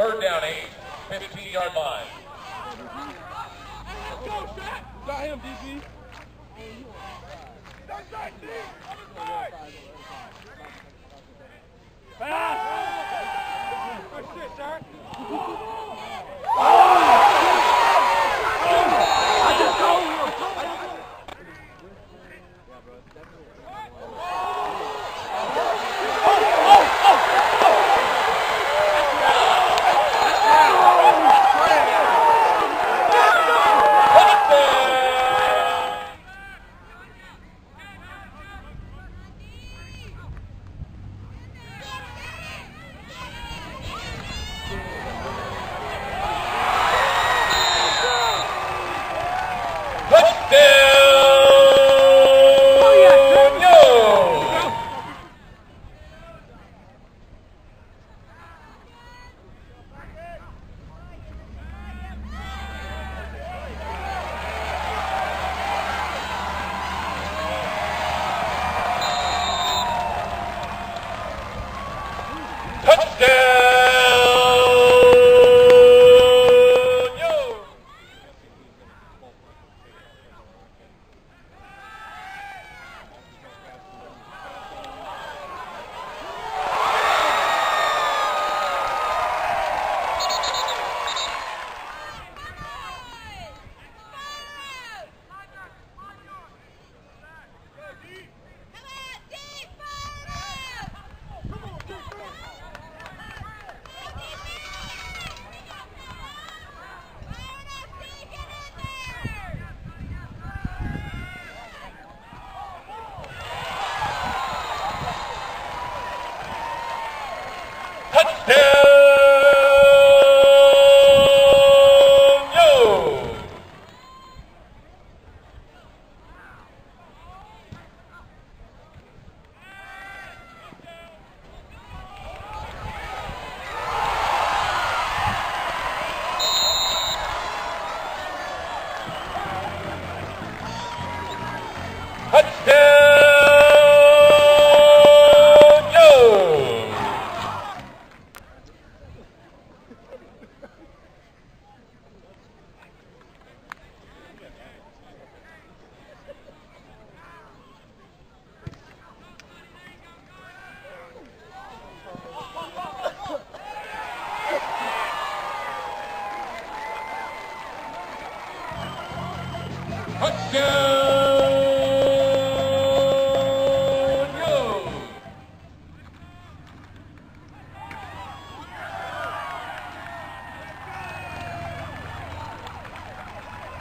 Third down, 8, 15-yard line. Got him, DB. Good shit, sir.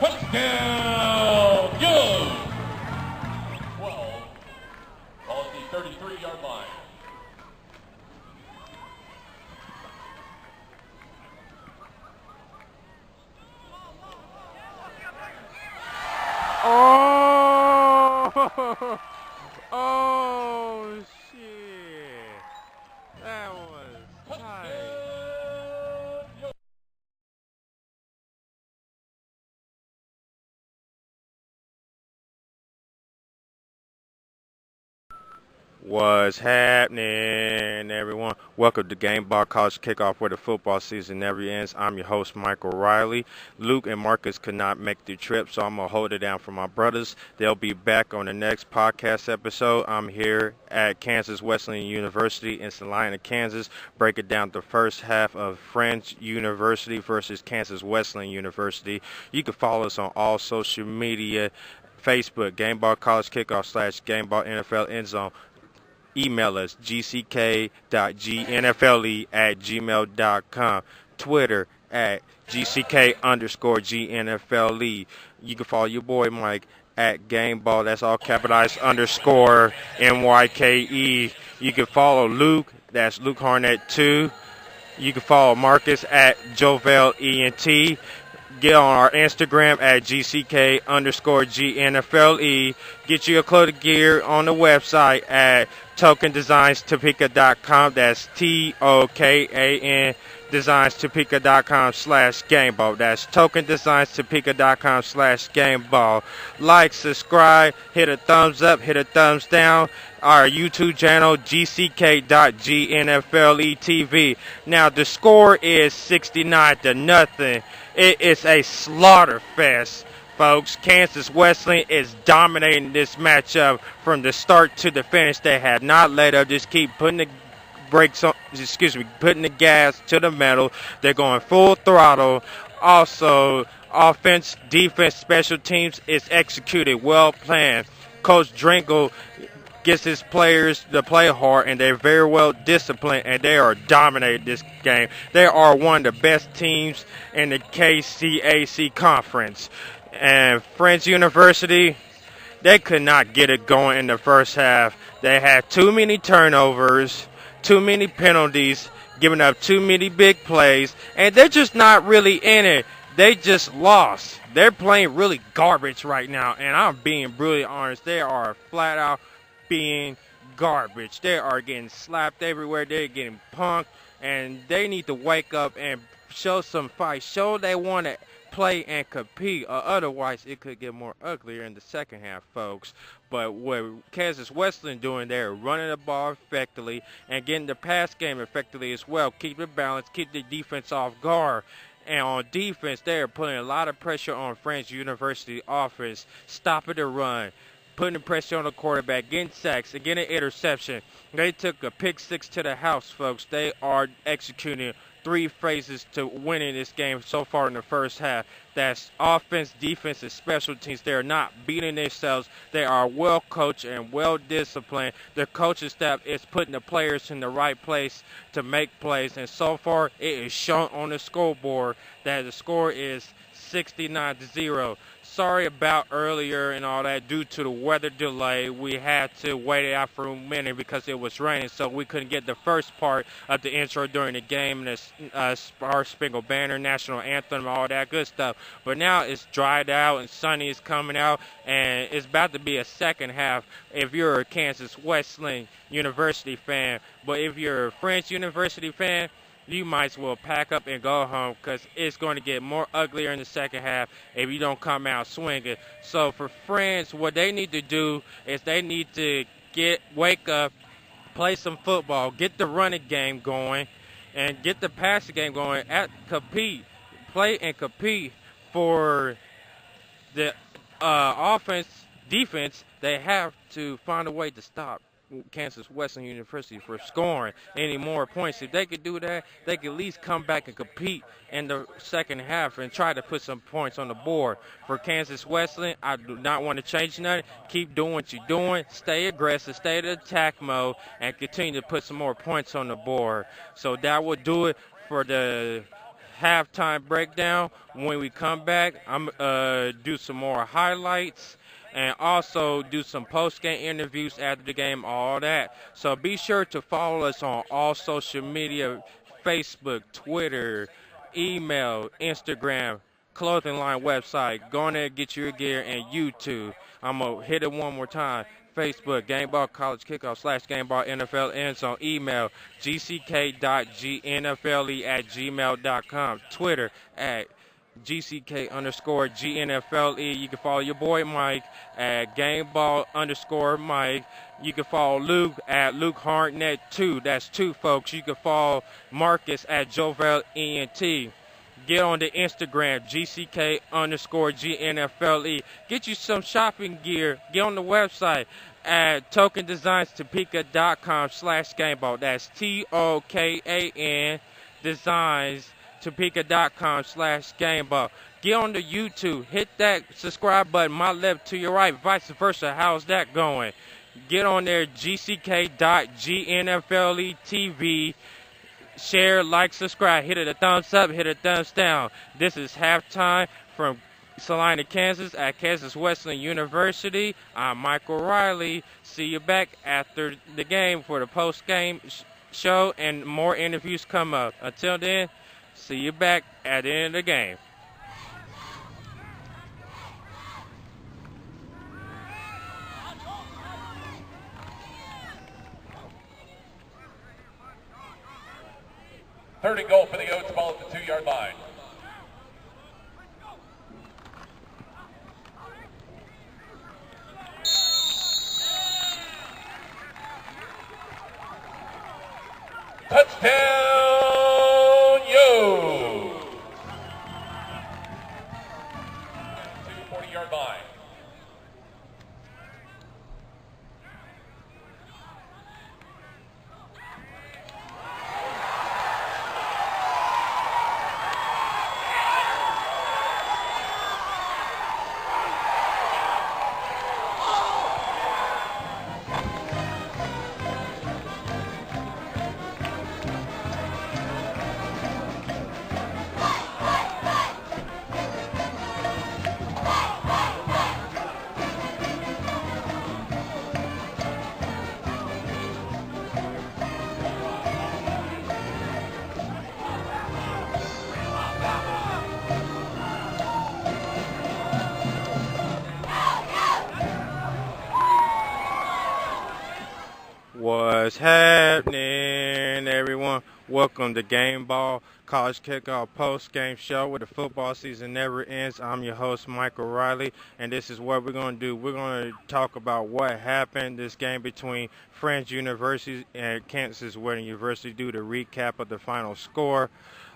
Touchdown, Young! 12, ball at the 33-yard line. Oh! Oh, shit. That was tight. What's happening, everyone? Welcome to Gameball College Kickoff, where the football season never ends. I'm your host, Michael Riley. Luke and Marcus could not make the trip, so I'm going to hold it down for my brothers. They'll be back on the next podcast episode. I'm here at Kansas Wesleyan University in Salina, Kansas, breaking down the first half of Friends University versus Kansas Wesleyan University. You can follow us on all social media, Facebook, Gameball College Kickoff / Gameball NFL Endzone. Email us, gck.gnfle@gmail.com. Twitter @gck_gnfle. You can follow your boy Mike at Gameball. That's all capitalized _NYKE. You can follow Luke. That's Luke Harnett 2. You can follow Marcus at JovelENT. Get on our Instagram at GCK_GNFLE. Get you a clothing gear on the website at TokenDesignsTopeka.com. That's TOKAN DesignsTopeka.com/Gameball. That's TokenDesignsTopeka.com/Gameball. Like, subscribe, hit a thumbs up, hit a thumbs down. Our YouTube channel, GCK.GNFLE-TV. Now, the score is 69-0. It is a slaughter fest, folks. Kansas Wesley is dominating this matchup from the start to the finish. They have not let up. Just keep putting the putting the gas to the metal. They're going full throttle. Also, offense, defense, special teams is executed, well planned. Coach Dringle gets his players to play hard, and they're very well disciplined, and they are dominating this game. They are one of the best teams in the KCAC conference. And Friends University, they could not get it going in the first half. They had too many turnovers, too many penalties, giving up too many big plays, and they're just not really in it. They just lost. They're playing really garbage right now, and I'm being brutally honest. They are flat out being garbage. They are getting slapped everywhere. They're getting punked, and they need to wake up and show some fight. Show they want to play and compete, or otherwise it could get more uglier in the second half, folks. But what Kansas Wesleyan doing, they're running the ball effectively and getting the pass game effectively as well. Keep it balanced, keep the defense off guard. And on defense, they're putting a lot of pressure on Friends University offense, stopping the run, putting the pressure on the quarterback, getting sacks, and getting an interception. They took a pick six to the house, folks. They are executing 3 phases to winning this game so far in the first half. That's offense, defense, and special teams. They are not beating themselves. They are well coached and well disciplined. The coaching staff is putting the players in the right place to make plays, and so far it is shown on the scoreboard that the score is 69-0. Sorry about earlier and all that. Due to the weather delay, we had to wait it out for a minute because it was raining, so we couldn't get the first part of the intro during the game, and the Star Spangled Banner, National Anthem, all that good stuff. But now it's dried out and sunny is coming out, and it's about to be a second half if you're a Kansas Wesleyan University fan. But if you're a Friends University fan, you might as well pack up and go home because it's going to get more uglier in the second half if you don't come out swinging. So for Friends, what they need to do is they need to wake up, play some football, get the running game going, and get the passing game going. Play and compete for the offense, defense. They have to find a way to stop Kansas Wesleyan University for scoring any more points. If they could do that, they could at least come back and compete in the second half and try to put some points on the board. For Kansas Wesleyan, I do not want to change nothing. Keep doing what you're doing. Stay aggressive. Stay in attack mode and continue to put some more points on the board. So that will do it for the halftime breakdown. When we come back, I'm do some more highlights and also do some post-game interviews after the game, all that. So be sure to follow us on all social media, Facebook, Twitter, email, Instagram, clothing line website. Go on there and get your gear, and YouTube. I'm going to hit it one more time. Facebook, Gameball College Kickoff / Gameball NFL End Zone. Email, gck.gnfle@gmail.com. Twitter, at GCK_GNFLE. You can follow your boy Mike at Gameball_Mike. You can follow Luke at Luke Hartnett 2. That's 2, folks. You can follow Marcus at Jovel ENT. Get on the Instagram, GCK_GNFLE. Get you some shopping gear. Get on the website at TokenDesignsTopeka.com/Gameball. That's TOKAN Designs.Topeka.com/Gameball. Get on the YouTube. Hit that subscribe button. My left to your right. Vice versa. How's that going? Get on there. GCK.GNFLE-TV. Share, like, subscribe. Hit it a thumbs up. Hit a thumbs down. This is halftime from Salina, Kansas at Kansas Wesleyan University. I'm Michael Riley. See you back after the game for the post-game show and more interviews come up. Until then, see you back at the end of the game. Third and goal for the Oats, ball at the 2-yard line. Touchdown, yo! 40-yard line. What's happening, everyone? Welcome to Gameball, College Kickoff post-game show where the football season never ends. I'm your host, Michael Riley, and this is what we're going to do. We're going to talk about what happened this game between Friends University and Kansas Western University, do the recap of the final score.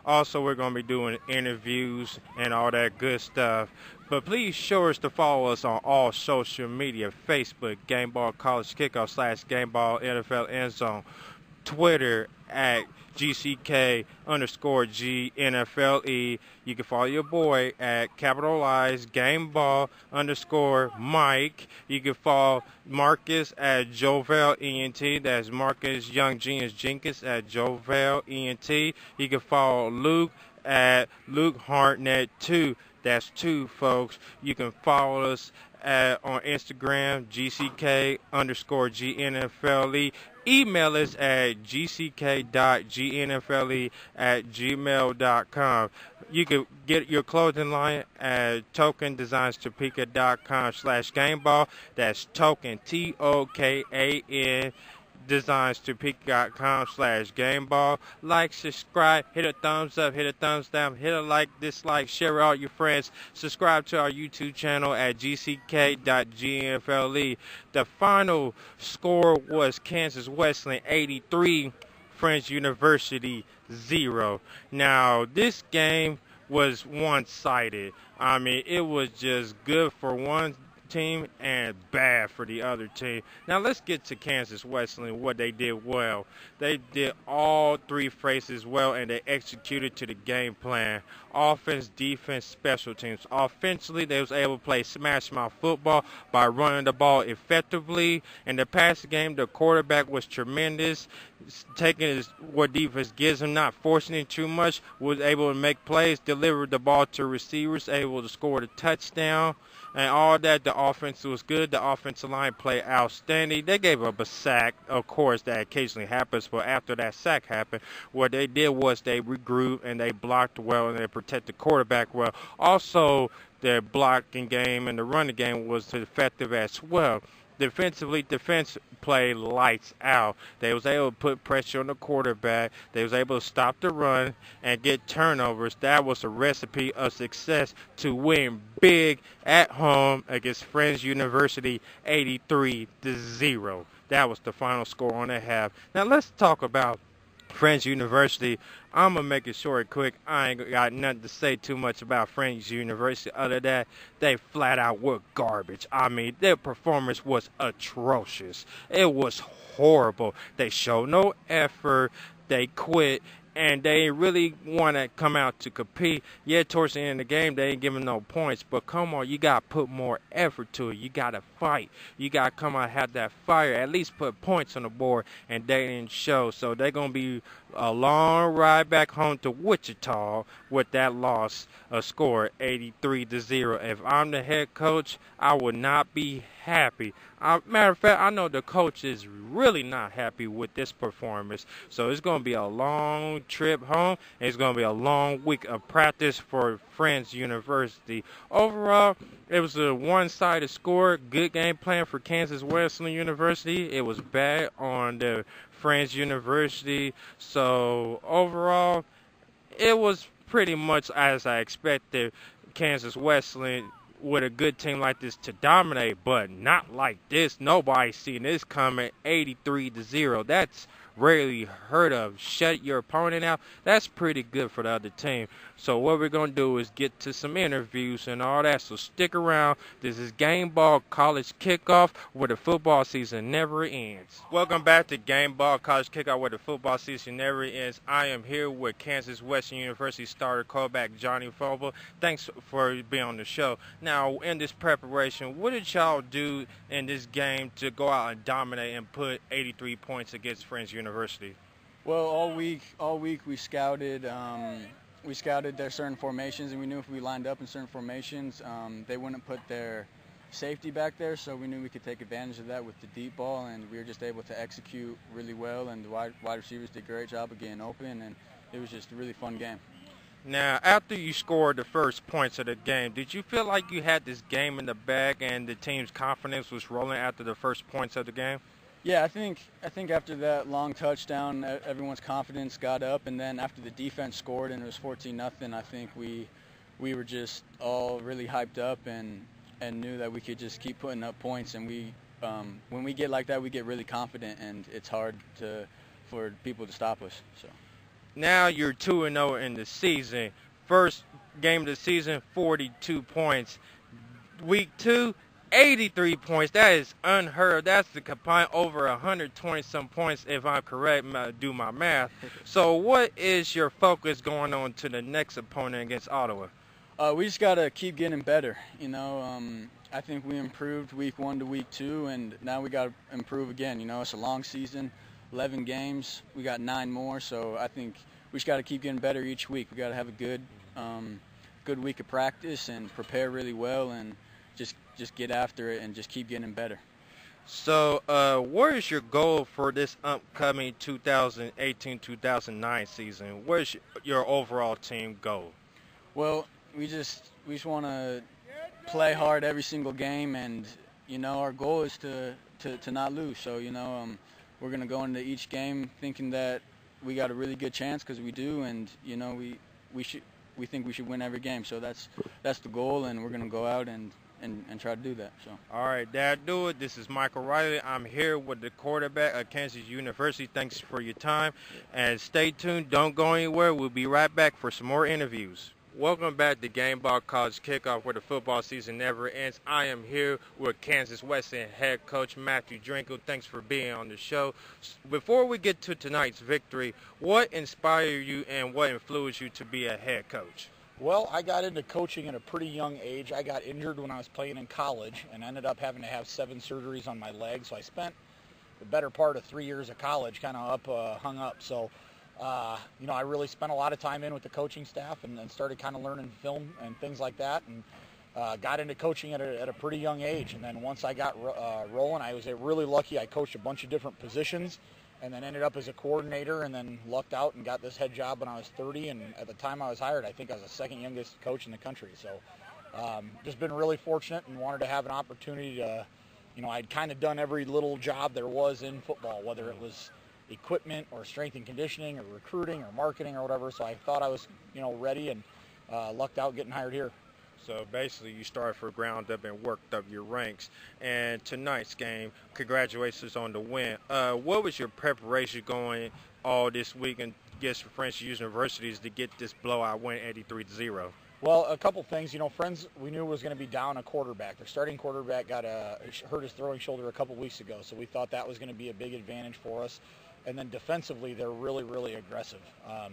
Also, we're going to be doing interviews and all that good stuff. But please show us to follow us on all social media: Facebook, Gameball College Kickoff / Gameball NFL End Zone, Twitter at GCK_GNFLE. You can follow your boy at capitalized Gameball_Mike. You can follow Marcus at Jovel ENT. That's Marcus Young Genius Jenkins at Jovel ENT. You can follow Luke at Luke Hartnett 2. That's 2, folks. You can follow us on Instagram, GCK_GNFLE. Email us at gck.gnfle@gmail.com. You can get your clothing line at tokendesignstopeka.com/gameball. That's token, TOKAN, designstopeka.com/gameball. Like, subscribe, hit a thumbs up, hit a thumbs down, hit a like, dislike, share with all your friends. Subscribe to our YouTube channel at gck.gnfle. The final score was Kansas Wesley 83, Friends University 0. Now, this game was one-sided. I mean, it was just good for one team and bad for the other team. Now let's get to Kansas Wesleyan and what they did well. They did all three phases well, and they executed to the game plan: offense, defense, special teams. Offensively, they was able to play smash mouth football by running the ball effectively. In the passing game, the quarterback was tremendous, taking what defense gives him, not forcing it too much, was able to make plays, delivered the ball to receivers, able to score the touchdown. And all that, the offense was good. The offensive line played outstanding. They gave up a sack, of course, that occasionally happens. But after that sack happened, what they did was they regrouped and they blocked well and they protected the quarterback well. Also, their blocking game and the running game was effective as well. Defensively, defense played lights out. They was able to put pressure on the quarterback. They was able to stop the run and get turnovers. That was a recipe of success to win big at home against Friends University 83-0. That was the final score on the half. Now let's talk about Friends University. I'm going to make it short and quick. I ain't got nothing to say too much about Friends University other than they flat out were garbage. I mean, their performance was atrocious. It was horrible. They showed no effort. They quit. And they really want to come out to compete. Yeah, towards the end of the game, they ain't giving no points. But come on, you got to put more effort to it. You got to fight. You got to come out and have that fire. At least put points on the board. And they didn't show. So they're going to be a long ride back home to Wichita with that loss, a score 83-0. If I'm the head coach, I would not be happy. Matter of fact, I know the coach is really not happy with this performance. So it's going to be a long trip home. It's going to be a long week of practice for Friends University. Overall, it was a one-sided score. Good game plan for Kansas Wesleyan University. It was bad on the Friends University. So overall, it was pretty much as I expected Kansas Wesley with a good team like this to dominate, but not like this. Nobody's seen this coming 83-0. That's rarely heard of. Shut your opponent out. That's pretty good for the other team. So what we're going to do is get to some interviews and all that. So stick around. This is Gameball College Kickoff, where the football season never ends. Welcome back to Gameball College Kickoff, where the football season never ends. I am here with Kansas Western University starter quarterback Johnny Foble. Thanks for being on the show. Now, in this preparation, what did y'all do in this game to go out and dominate and put 83 points against Friends University? Well, all week we scouted. We scouted their certain formations, and we knew if we lined up in certain formations, they wouldn't put their safety back there. So we knew we could take advantage of that with the deep ball, and we were just able to execute really well. And the wide receivers did a great job of getting open, and it was just a really fun game. Now, after you scored the first points of the game, did you feel like you had this game in the bag and the team's confidence was rolling after the first points of the game? Yeah, I think after that long touchdown, everyone's confidence got up, and then after the defense scored and it was 14-0, I think we were just all really hyped up and knew that we could just keep putting up points. And when we get like that, we get really confident, and it's hard for people to stop us. So. Now you're 2-0 in the season. First game of the season, 42 points. Week 2, 83 points. That is unheard. That's the combined over 120-some points, if I'm correct, do my math. So what is your focus going on to the next opponent against Ottawa? We just got to keep getting better. I think we improved week 1 to week 2, and now we got to improve again. It's a long season. 11 games, we got 9 more, so I think we just got to keep getting better each week. We got to have a good week of practice and prepare really well, and just get after it and just keep getting better. So what is your goal for this upcoming 2018-2009 season? What is your overall team goal? Well, we just want to play hard every single game, and our goal is to not lose. So we're going to go into each game thinking that we got a really good chance, because we do, and we think we should win every game. So that's the goal, and we're going to go out and try to do that. So. All right, that'll do it. This is Michael Riley. I'm here with the quarterback at Kansas University. Thanks for your time, and stay tuned. Don't go anywhere. We'll be right back for some more interviews. Welcome back to Gameball College Kickoff, where the football season never ends. I am here with Kansas Western head coach Matthew Drinkle. Thanks for being on the show. Before we get to tonight's victory, what inspired you and what influenced you to be a head coach? Well, I got into coaching at a pretty young age. I got injured when I was playing in college and ended up having to have 7 surgeries on my leg. So I spent the better part of 3 years of college kind of hung up. So I really spent a lot of time in with the coaching staff and started kind of learning film and things like that, and got into coaching at a pretty young age. And then once I got rolling, I was really lucky. I coached a bunch of different positions and then ended up as a coordinator, and then lucked out and got this head job when I was 30. And at the time I was hired, I think I was the second youngest coach in the country. So just been really fortunate and wanted to have an opportunity to, I'd kind of done every little job there was in football, whether it was equipment or strength and conditioning or recruiting or marketing or whatever. So I thought I was, ready, and lucked out getting hired here. So basically you started from ground up and worked up your ranks. And tonight's game, congratulations on the win. What was your preparation going all this week against French universities to get this blowout win 83-0? Well, a couple things. Friends, we knew was going to be down a quarterback. Their starting quarterback hurt his throwing shoulder a couple weeks ago, so we thought that was going to be a big advantage for us. And then defensively, they're really, really aggressive.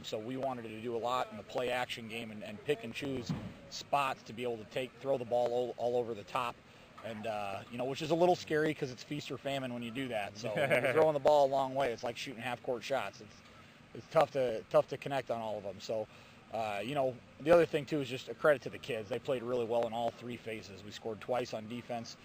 So we wanted to do a lot in the play action game and pick and choose spots to be able to throw the ball all over the top. And, which is a little scary because it's feast or famine when you do that. So when you're throwing the ball a long way, it's like shooting half-court shots. It's tough to connect on all of them. So, the other thing, too, is just a credit to the kids. They played really well in all 3 phases. We scored twice on defense.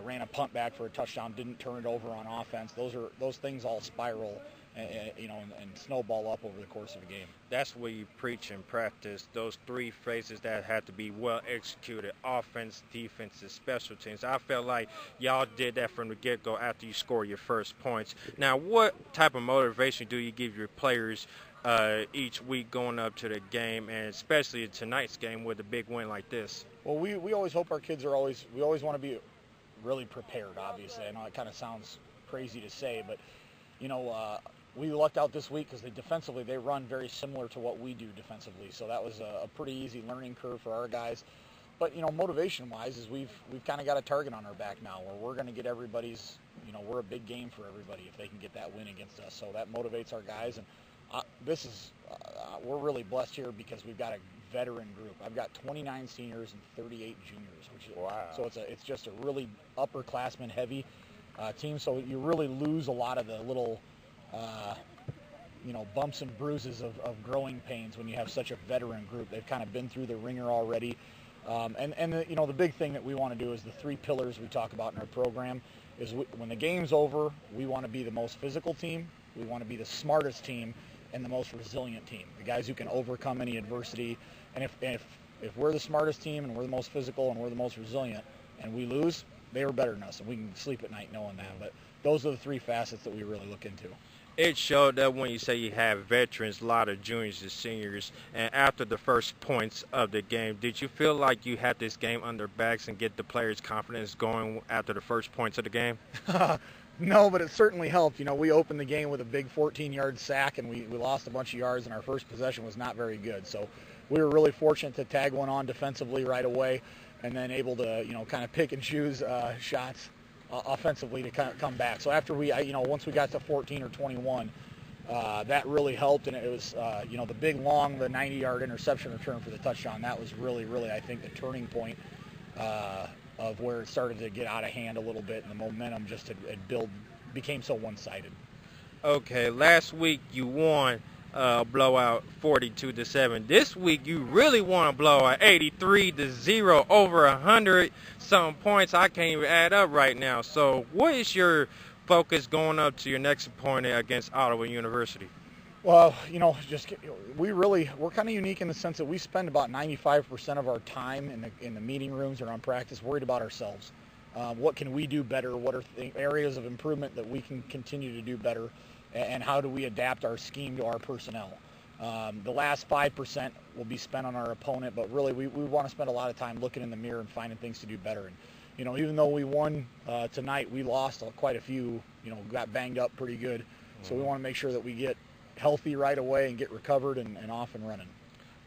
Ran a punt back for a touchdown, didn't turn it over on offense. Those things all spiral and snowball up over the course of a game. That's what you preach in practice, those three phases that have to be well executed: offense, defense, and special teams. I felt like y'all did that from the get-go after you score your first points. Now, what type of motivation do you give your players each week going up to the game, and especially tonight's game with a big win like this? Well, we always hope our kids we always want to be really prepared, obviously. I know it kind of sounds crazy to say, but, we lucked out this week because defensively they run very similar to what we do defensively. So that was a pretty easy learning curve for our guys. But, motivation-wise is we've kind of got a target on our back now where we're going to get everybody's, we're a big game for everybody if they can get that win against us. So that motivates our guys. And we're really blessed here because we've got a veteran group. I've got 29 seniors and 38 juniors, which is wow. So it's just a really upperclassman heavy team. So you really lose a lot of the little bumps and bruises of growing pains when you have such a veteran group. They've kind of been through the ringer already. The big thing that we want to do is the three pillars we talk about in our program is when the game's over, we want to be the most physical team, we want to be the smartest team, and the most resilient team. The guys who can overcome any adversity. And if we're the smartest team and we're the most physical and we're the most resilient and we lose, they were better than us, and we can sleep at night knowing that. But those are the three facets that we really look into. It showed that when you say you have veterans, a lot of juniors and seniors, and after the first points of the game, did you feel like you had this game under backs and get the players' confidence going after the first points of the game? No, but it certainly helped. We opened the game with a big 14-yard sack, and we lost a bunch of yards, and our first possession was not very good. So we were really fortunate to tag one on defensively right away, and then able to, kind of pick and choose shots offensively to kind of come back. So after once we got to 14 or 21, that really helped, and it was, the big long, the 90-yard interception return for the touchdown. That was really, really, I think, the turning point of where it started to get out of hand a little bit, and the momentum just became so one-sided. Okay, last week you won blowout 42-7. This week you really want to blow out 83-0, over 100 some points. I can't even add up right now. So what is your focus going up to your next opponent against Ottawa University? Well, we're kind of unique in the sense that we spend about 95% of our time in the meeting rooms or on practice worried about ourselves. What can we do better? What are areas of improvement that we can continue to do better? And how do we adapt our scheme to our personnel? The last 5% will be spent on our opponent, but really we want to spend a lot of time looking in the mirror and finding things to do better. And even though we won tonight, we lost quite a few. Got banged up pretty good. So we want to make sure that we get healthy right away and get recovered and off and running.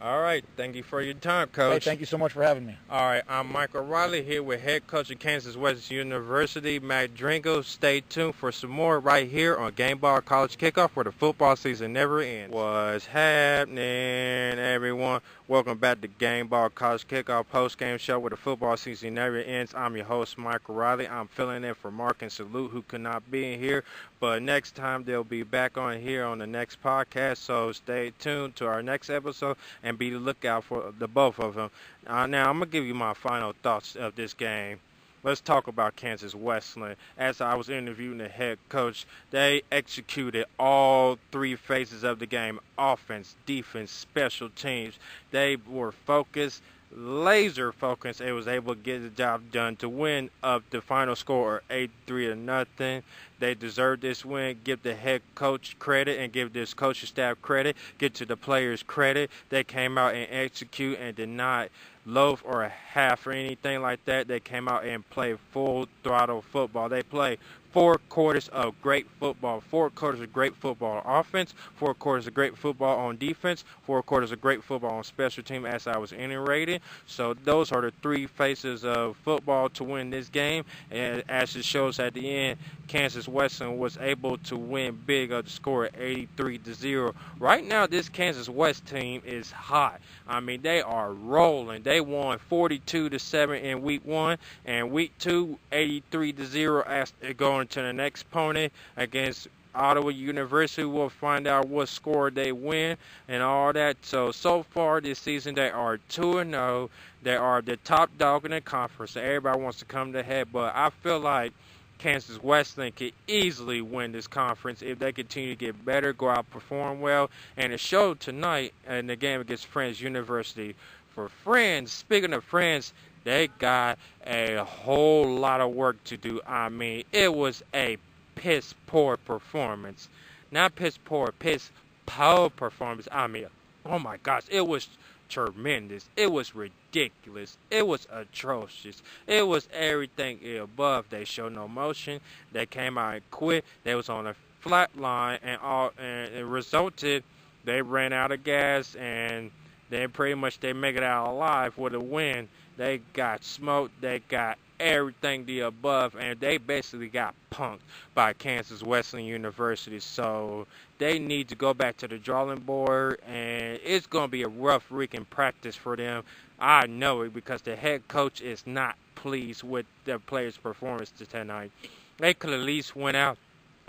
All right. Thank you for your time, Coach. Hey, thank you so much for having me. All right. I'm Michael Riley here with head coach of Kansas Western University, Matt Dringo. Stay tuned for some more right here on Gameball College Kickoff, where the football season never ends. What's happening, everyone? Welcome back to Gameball College Kickoff post-game show where the football season never ends. I'm your host, Michael Riley. I'm filling in for Mark and Salute, who could not be in here. But next time, they'll be back on here on the next podcast. So stay tuned to our next episode and be the lookout for the both of them. Now, I'm going to give you my final thoughts of this game. Let's talk about Kansas Westland. As I was interviewing the head coach, they executed all three phases of the game: offense, defense, special teams. They were focused, laser focused, and was able to get the job done to win up the final score 8-3-0. They deserve this win. Give the head coach credit and give this coaching staff credit. Get to the players credit. They came out and execute and did not loaf or a half or anything like that. They came out and played full throttle football. They played 4 quarters of great football, 4 quarters of great football on offense, 4 quarters of great football on defense, 4 quarters of great football on special team, as I was iterating. So those are the 3 faces of football to win this game. And as it shows at the end, Kansas Western was able to win big of the score 83-0. Right now, this Kansas West team is hot. I mean, they are rolling. They won 42-7 in week 1, and week 2, 83-0 as they go into the next opponent against Ottawa University. We'll find out what score they win and all that. So far this season, they are 2-0. They are the top dog in the conference. So everybody wants to come to head, but I feel like Kansas Wesleyan could easily win this conference if they continue to get better, go out, perform well. And it showed tonight in the game against Friends University. For Friends, speaking of Friends, they got a whole lot of work to do. I mean, it was a piss poor performance. Not piss poor, piss poor performance. I mean, oh my gosh, it was tremendous. It was ridiculous. It was atrocious. It was everything above. They showed no motion. They came out and quit. They was on a flat line, and it resulted. They ran out of gas, and then pretty much they make it out alive with a win. They got smoked. They got everything the above, and they basically got punked by Kansas Wesleyan University. So they need to go back to the drawing board, and it's going to be a rough week in practice for them. I know it because the head coach is not pleased with the players' performance tonight. They could at least went out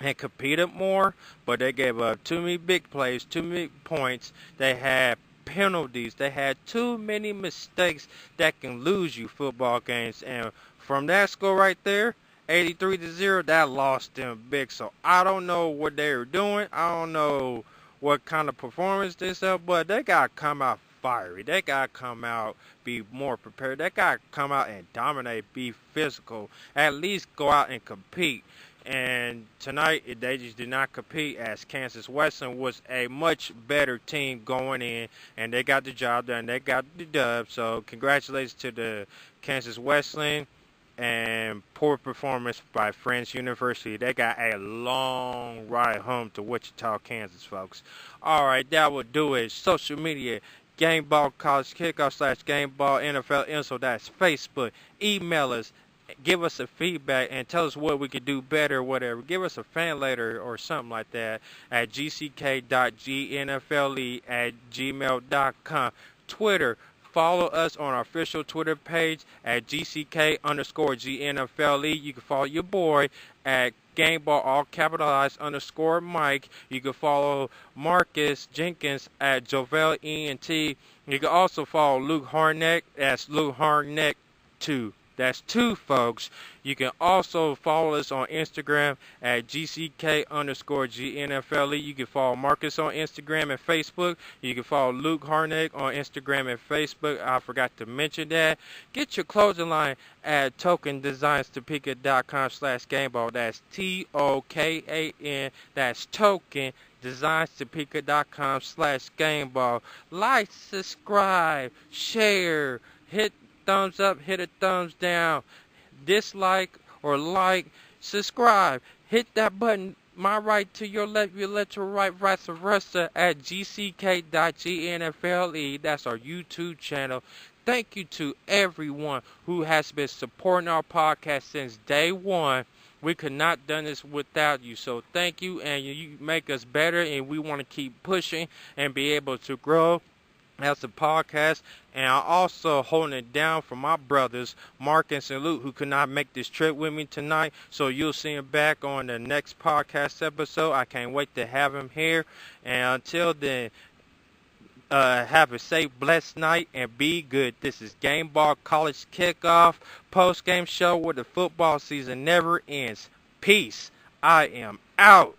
and competed more, but they gave up too many big plays, too many points. They had penalties. They had too many mistakes that can lose you football games, and from that score right there, 83-0, that lost them big. So I don't know what they were doing. I don't know what kind of performance this is, but they got to come out fiery. They got to come out, be more prepared. They got to come out and dominate, be physical, at least go out and compete. And tonight, they just did not compete, as Kansas Wesleyan was a much better team going in, and they got the job done. They got the dub. So congratulations to the Kansas Wesleyan. And poor performance by Friends University. They got a long ride home to Wichita, Kansas, folks. All right, that will do it. Social media, Gameball College Kickoff / Gameball NFL Info. That's Facebook. Email us. Give us a feedback and tell us what we could do better or whatever. Give us a fan letter or something like that at gck.gnfle@gmail.com. Twitter. Follow us on our official Twitter page at GCK_GNFLE. You can follow your boy at Gameball, all capitalized, _Mike. You can follow Marcus Jenkins at Jovel ENT. You can also follow Luke Harnack. That's Luke Harnack 2. That's 2, folks. You can also follow us on Instagram at GCK_GNFLE. You can follow Marcus on Instagram and Facebook. You can follow Luke Harnack on Instagram and Facebook. I forgot to mention that. Get your clothing line at tokendesigns.topeka.com/Gameball. That's TOKAN. That's token designs.topeka.com/Gameball. Like, subscribe, share, hit thumbs up, hit a thumbs down, dislike or like, subscribe, hit that button, my right to your left, your left to right, vice versa at gck.gnfle. That's our YouTube channel. Thank you to everyone who has been supporting our podcast since day one. We could not done this without you. So thank you, and you make us better, and we want to keep pushing and be able to grow as a podcast. And I'm also holding it down for my brothers, Marcus and Luke, who could not make this trip with me tonight. So you'll see him back on the next podcast episode. I can't wait to have him here. And until then, have a safe, blessed night, and be good. This is Gameball College Kickoff post-game show where the football season never ends. Peace. I am out.